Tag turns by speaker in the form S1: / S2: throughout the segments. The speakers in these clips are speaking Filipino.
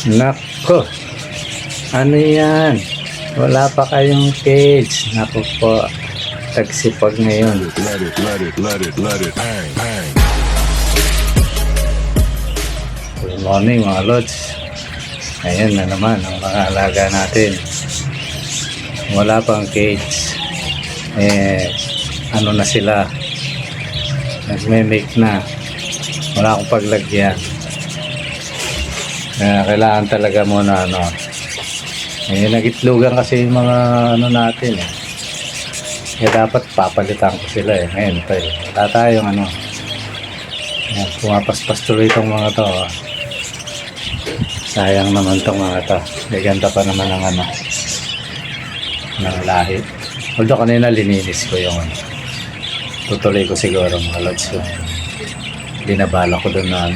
S1: Nako, ano yan? Wala pa kayong cage. Nako po, tagsipag ngayon.
S2: Let it hang, hang.
S1: Good morning mga lods. Ayan na naman ang mga alaga natin. Wala pang cage. Ano na sila? Nagme-make na. Wala akong paglagyan. Kailangan talaga muna nagitlugan kasi yung mga natin Kaya dapat papalitan ko sila ngayon wala tayong Ayan, pumapaspas tuloy itong mga to sayang naman itong mga to. May ganda pa naman ng lahi. Although kanina lininis ko yung tutuloy ko siguro mga lods yung binabala ko doon na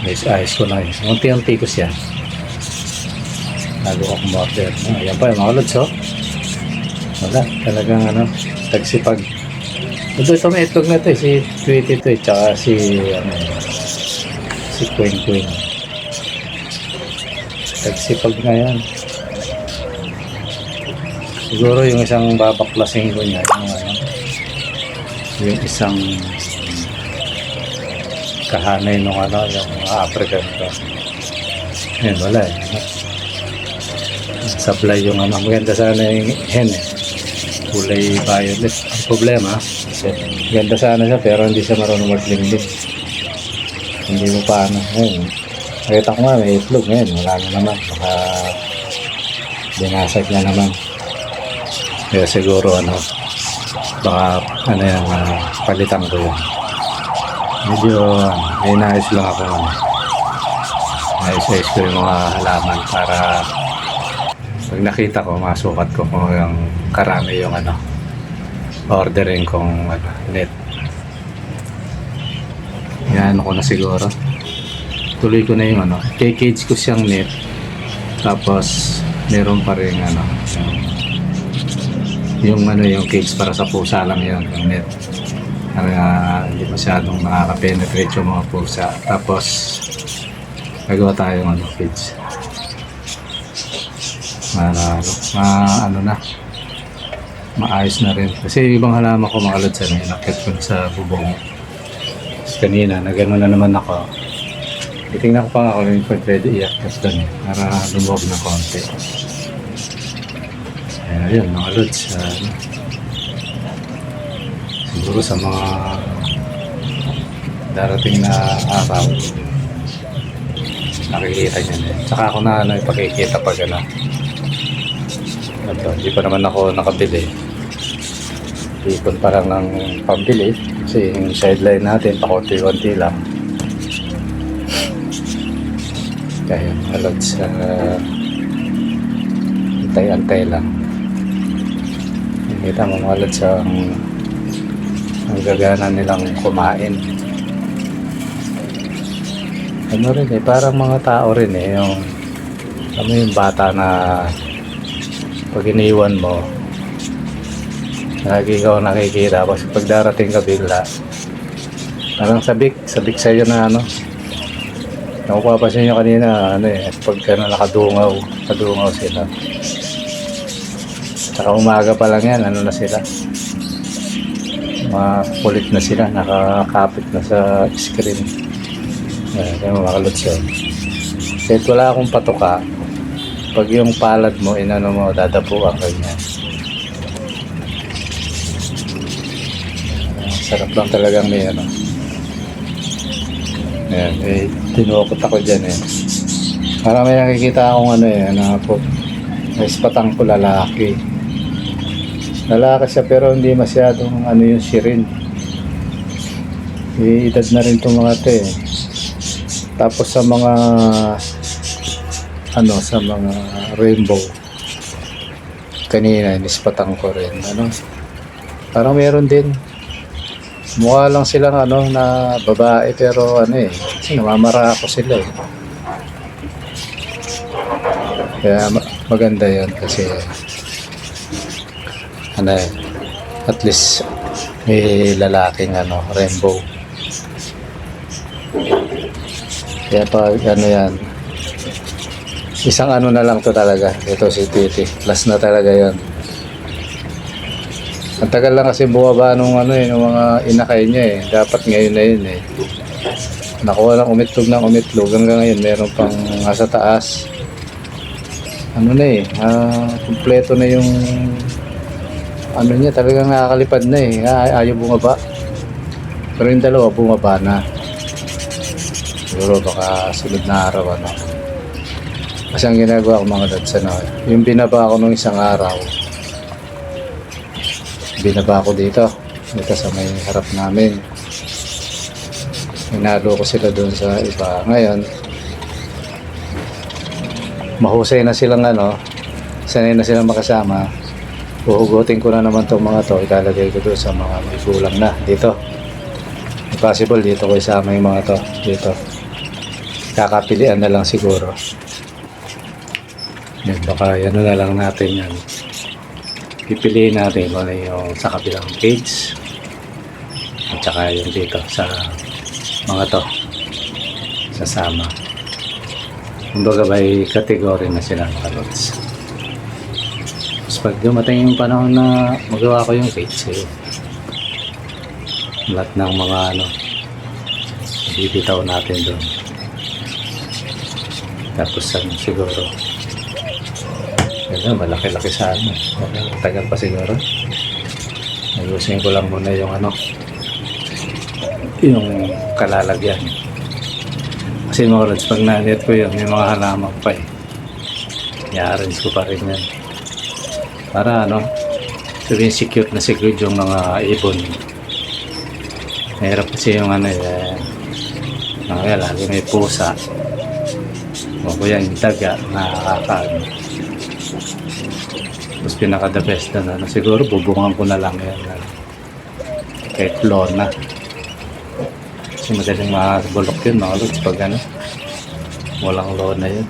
S1: ayos ko na unti-unti ko siya bago ako kumorder. Ayan pa yung mga lods wala talagang tagsipag. Ito may itlog na ito si Tweety ito tsaka si Queen Queen. Tagsipag na yan. Siguro yung isang babaklasin ko niya yung isang kahanay nung yung African ko. Ayan, wala supply yung maganda sana yung hen kulay violet. Ang problema ganda sana siya pero hindi siya marunong maglingling. Hindi mo pa nakita ko nga may itlog ngayon wala na naman baka binasag na naman kaya siguro baka palitan ko yun. Medyo inayos lang ako ayos ko yung mga halaman para pag nakita ko masukat ko kung yung karami yung ordering kong net. Yan ko na siguro tuloy ko na yung cage ko siyang net tapos meron pa rin yung cage para sa pusa lang yung net para hindi masyadong nakaka-penetrate yung mga pusa. Tapos gagawa tayo ng cage maayos na rin kasi ibang halaman ko mga lods nakit ko sa bubong. Kanina nagano na naman ako, titingnan ko pa nga kung yung pwede i-active doon para lumog na konti. Ayun mga lods, siguro sa mga darating na araw nakikita nyo na tsaka ako na ipakikita pag hindi pa naman ako nakabili. Ipon pa lang ng pambili kasi yung sideline natin pakunti-kunti lang. Kaya mga lods, antay-antay lang. Kita mo mga lods ang gagana nilang kumain. Rin parang mga tao rin yung bata na pag iniwan mo lagi ikaw nakikita kasi pag darating ka bigla parang sabik sa'yo na nakupapansin nyo kanina pagka nakadungaw sila saka umaga pa lang yan na sila makulit na sila nakakapit na sa screen. Kaya makalots yun kahit wala akong patuka pag yung palad mo mo dadapuan ganyan. Sarap lang talagang may ayan, tinukot ako dyan parang may nakikita akong may spatang ko lalaki siya pero hindi masyadong yung sirin edad na rin itong mga tapos sa mga sa mga rainbow kanina nispatang ko rin parang meron din mukha lang silang na babae pero kasi namamara ako sila kaya maganda yan kasi at least may lalaking rainbow. Kaya pag yan Isang ano na lang to talaga. Ito si Titi. Last na talaga yon. Ang tagal lang kasi bumaba nung ano eh, nung mga inakay niya eh. Dapat ngayon na yun eh. Nakuha lang umitlog hanggang ngayon. Meron pang nasa taas. Ano na eh. Kumpleto na yung ano niya. Talagang nakakalipad na eh. Ayaw bumaba. Pero yung dalawa bumaba na. Siguro baka sunod na araw ano. Kasi ang ginagawa ko mga dads ano, yung binaba ko nung isang araw, binaba ko dito sa may harap namin. Hinalo ko sila doon sa iba. Ngayon, mahusay na silang ano, sanay na silang makasama. Uhugutin ko na naman itong mga to, ilalagay ko doon sa mga may gulang na dito. If possible dito ko isama yung mga to dito. Kakapilian na lang siguro. Yan, baka yan na lang natin yan. Pipiliin natin kung ano yung sa kabilang page at saka yung dito sa mga to sasama. Kumbaga by category na sila mga lods. Tapos pag dumating yung panahon na magawa ko yung page lahat ng mga ano bibitaw natin doon. Tapos siguro yan, malaki-laki sana. Tagal pa siguro. Ayusin ko lang muna yung ano, yung kalalagyan. Kasi mga rods, pag na-net ko yun, may mga halaman pa eh. I-arrange ko pa rin yan. Para ano, sabihin secure na secure yung mga ibon. Mahirap kasi yung ano eh, lagi may pusa. O kaya yung daga, nakakaano. Tapos pinaka the best na siguro bubungan ko na lang yan kahit lona kasi madaling makabulok yun mga lods pag ano walang lona yun.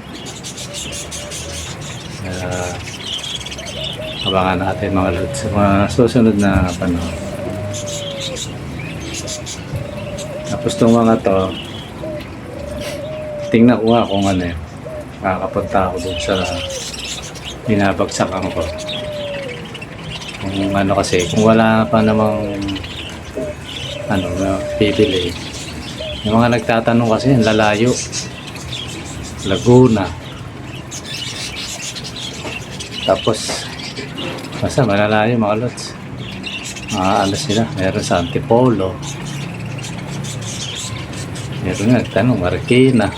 S1: Abangan natin mga lods sa mga susunod na panahon. Tapos itong mga to tingnan ko nga kung ano yun makakapunta ako dun sa binabagsakan ko kung ano kasi kung wala pa namang ano na bibili yung mga nagtatanong kasi yung lalayo Laguna tapos basta malalayo mga lods ano sila meron sa Antipolo meron nga nagtanong Marikina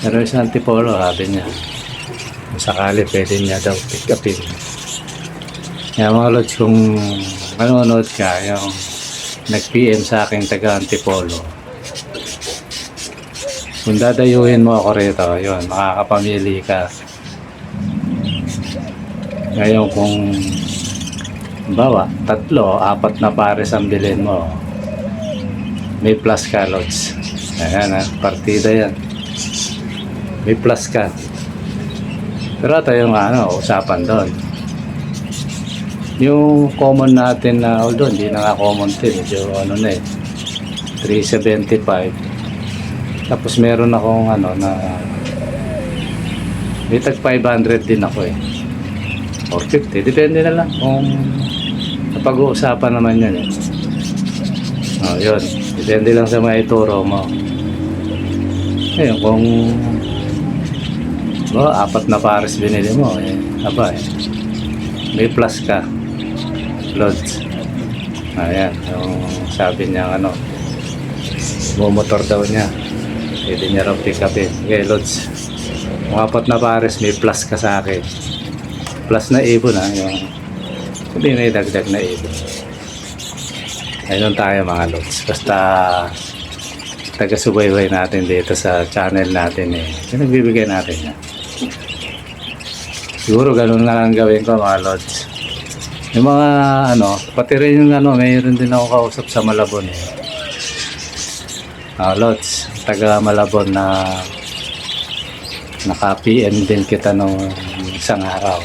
S1: meron sa Antipolo sabi niya sakali pwede niya daw pick upin. Kaya mga lods kung manonood ka yung nag-PM sa akin taga Antipolo kung dadayuhin mo ako rito yun makakapamili ka ngayon kung bawa 3, 4 na pares ang bilhin mo may plus ka lods ayan partida yan may plus ka. Pero ito yung ano, usapan doon. Yung common natin na, although hindi na nga common din, medyo ano na eh, 375. Tapos meron akong ano na, may tag 500 din ako eh. Or 50, depende na lang kung napag-uusapan naman yan eh. Oh, yun, depende lang sa mga ituro mo. Ayun, kung 4 na pares binili mo eh, aba eh may plus ka loads ayan yung sabi niya ano bumotor daw niya pwede niya raw pick upin okay loads kung 4 na pares may plus ka sa akin plus na ibon yung sabi may dagdag na ibon ayun tayo mga loads basta taga-subaybay natin dito sa channel natin eh pinagbibigay natin yan. Siguro ganun na lang gawin ko mga lods. Yung mga ano, pati rin yung ano, mayroon din ako kausap sa Malabon eh. Lods, taga Malabon na naka-PM din kita nung isang araw.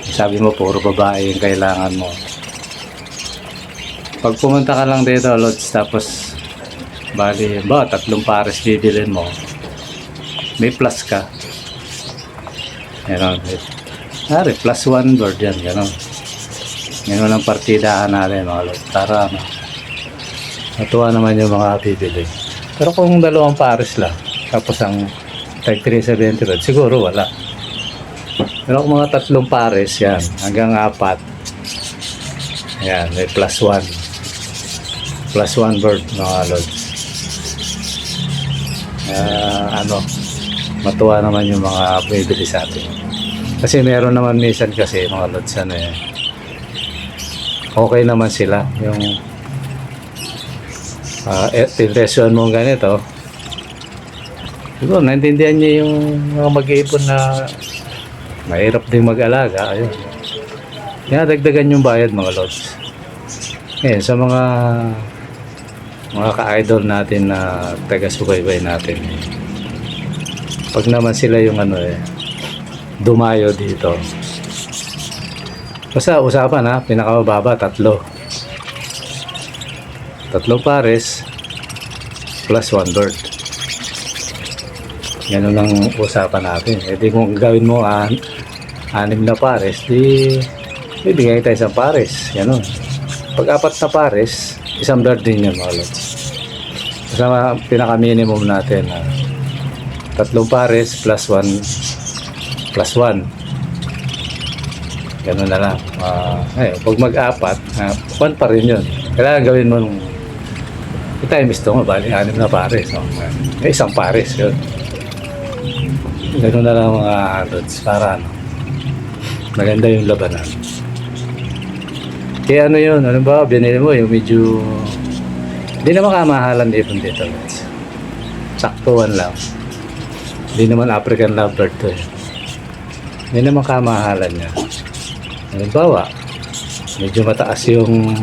S1: Sabi mo puro babae yung kailangan mo. Pag pumunta ka lang dito lods tapos Bali, ba, 3 pares bibilin mo. May plus ka. Ganon. Pare, plus 1 bird yan, ganon. Ganon ang partidahan natin, mga lord. Para, ano, natuwa naman yung mga bibili. Pero kung 2 pares lang, tapos ang tag 370 bird, siguro wala. Pero kung mga 3 pares, yan, hanggang 4, yan, may plus 1. Plus 1 bird, mga lord. Ano, matuwa naman yung mga bibili sa atin. Kasi meron naman minsan kasi mga lods ano eh, okay naman sila yung impression mo ganito, siguro naintindihan niya yung mga mag-iipon na mahirap din mag-alaga. Ayun, dagdagan yung bayad mga lods. Eh, sa mga ka-idol natin na taga-subaybay natin, pag naman sila yung ano eh, dumayo dito, basta usapan ha, pinakamababa 3 pares plus 1 bird, ganun lang usapan natin. E di kung gawin mo 6 na pares, di bibigyan tayo 1 pares, ganun. Pag 4 na pares, 1 bird din yun mga lods. Basta pinaka-minimum natin 3 pares plus 1 plus 1. Ganun na lang. Pag mag-4, 1 pa rin yun. Kailangan gawin mo nung times ito, bali 6 na pares. No? May 1 pares yun. Ganun na lang mga lods para ano, maganda yung labanan. Kaya ano yun, ano ba, binili mo yung medyo hindi naman kamahalan ipon dito lods. Saktuan lang. Hindi naman African lovebird to eh. Hindi naman kamahalan niya. Halimbawa, medyo mataas yung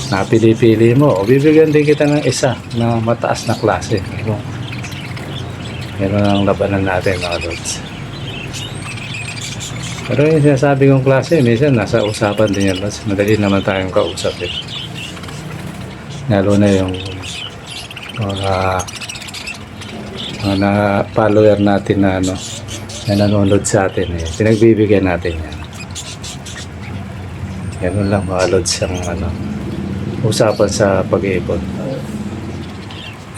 S1: napili-pili mo, o bibigyan din kita ng isa na mataas na klase. Meron ang labanan natin mga lods. Pero yung sinasabi kong klase, minsan nasa usapan din yan lods. Madali naman tayong kausap eh. Lalo na yung mga follower natin na ano, na nanonood sa atin eh, pinagbibigyan natin yan. Ganun lang mga lods ang ano, usapan sa pag-iipon.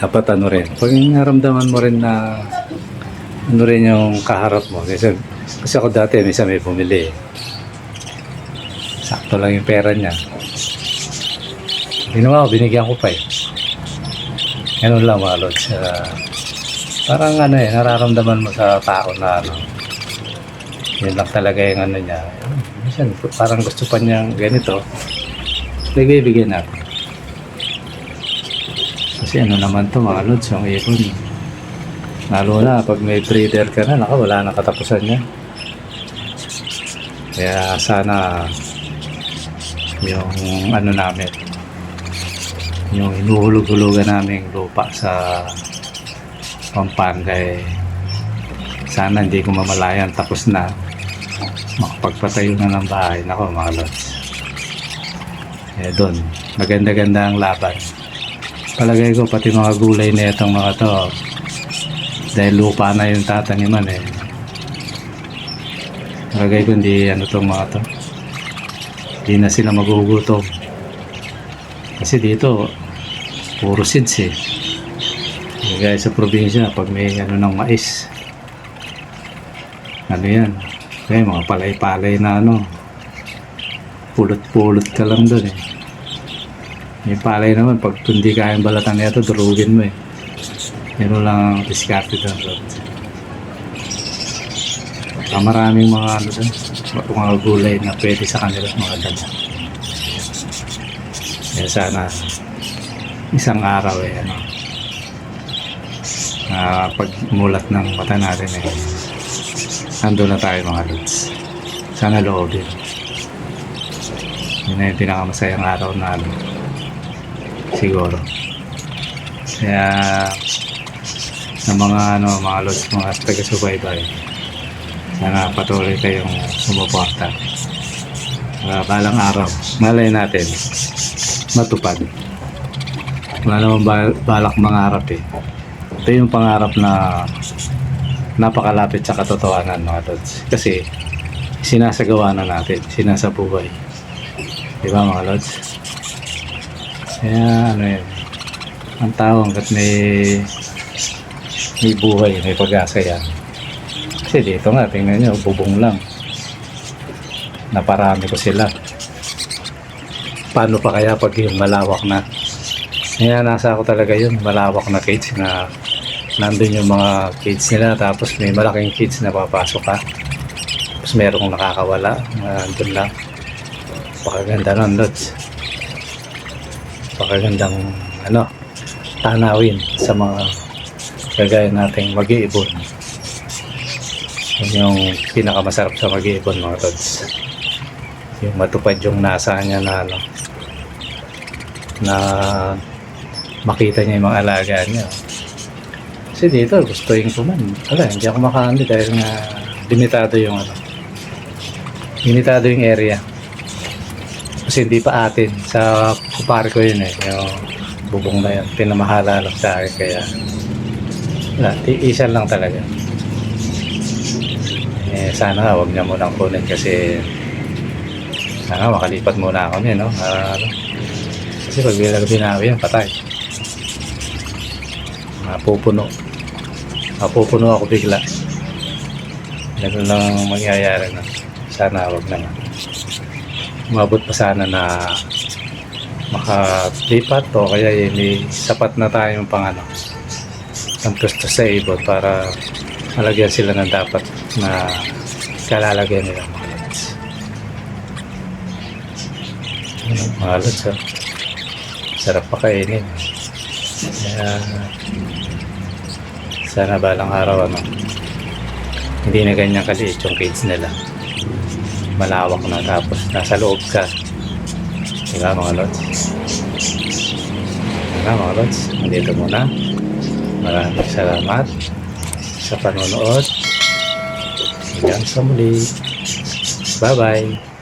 S1: Dapat ano rin, pag naramdaman mo rin na ano rin yung kaharap mo, kasi ako dati minsan may bumili eh. Sakto lang yung pera niya, ginawa ko, binigyan ko pa eh. Ganun lang mga lods. Parang ano eh, nararamdaman mo sa tao na ano, yun lang talaga yung ano niya. Minsan parang gusto pa niyang ganito, nagbibigyan natin. Kasi ano naman to mga lods, yung ipon. Lalo na pag may breeder ka na, wala na katapusan niya. Kaya sana yung ano namin, yung inuhulog-hulugan naming lupa sa Pampanga eh, sana hindi ko mamalayan tapos na makapagpatayo na ng bahay. Nako mga lods, eh doon maganda-ganda ang laban. Palagay ko pati mga gulay na itong mga to, dahil lupa na yung tataniman eh, palagay ko hindi ano tong mga to, hindi na sila magugutom. Kasi dito puro seeds eh. Guys, sa probinsya pag may ano ng mais, ano yan, kaya mga palay-palay na ano, pulot-pulot ka lang doon eh. May palay naman pag hindi kayang balatan nito, durugin mo eh. Meron lang ang diskarte doon. Maraming mga ano doon, mga gulay na pwede sa kanila, mga dala. Kaya sana isang araw eh ano, pag mulat ng mata natin eh, nandun na tayo mga lods. Sana loobin. Yun na yung pinakamasayang araw na ano, siguro. Kaya sa mga ano, mga lods, mga taga-subaybay, sana patuloy kayong sumuporta. Balang araw, malay natin matupad. Wala naman balak mangarap eh. Ito yung pangarap na napakalapit sa katotohanan mga lods. Kasi sinasagawa na natin, sinasabuhay. Di ba mga lods? Kaya ano yun, ang tao hanggat may buhay, may pag-asa yan. Kasi dito nga, tingnan nyo, bubong lang. Naparami ko sila. Paano pa kaya pag yung malawak na? Kaya nasa ako talaga yun, malawak na cage na nandun yung mga cage nila, tapos may malaking cage na papasok ka. Tapos merong nakakawala, nandun lang. Pakaganda nun, lods. Pakagandang ano, tanawin sa mga kagaya nating mag-iibon. Yun yung pinakamasarap sa mag-iibon mga lods. Yung matupad yung nasa niya na ano, na makita niya yung mga alaga niya. Kasi dito gusto yung kuman. Wala, hindi ako makaandi dahil nga limitado yung ano. Limitado yung area. Kasi hindi pa atin. Sa kupare ko yun eh. Yung bubong na yun. Pinamahala lang sa akin. Kaya wala, iisan lang talaga. Eh, sana wag niya munang kunin kasi sana makalipat muna ako niya, no? Ano? Kasi pag bilang binawi yan, patay. Mapupuno ako bigla. Ganun lang mangyayari na. Sana wag na nga. Umabot pa sana na makalipat o kaya may sapat na tayong pang ano, ang gusto sa ibon para malagyan sila ng dapat na kalalagyan nila mga lods. Mga lods, oh. Sarap pa kainin. Kaya sana balang araw ano, hindi na ganyan kaliit yung cage nila, malawak na, tapos nasa loob ka. Diba mga lods? Diba mga lods? Nandito muna. Maraming salamat sa panonood. Hanggang sa muli. Bye bye.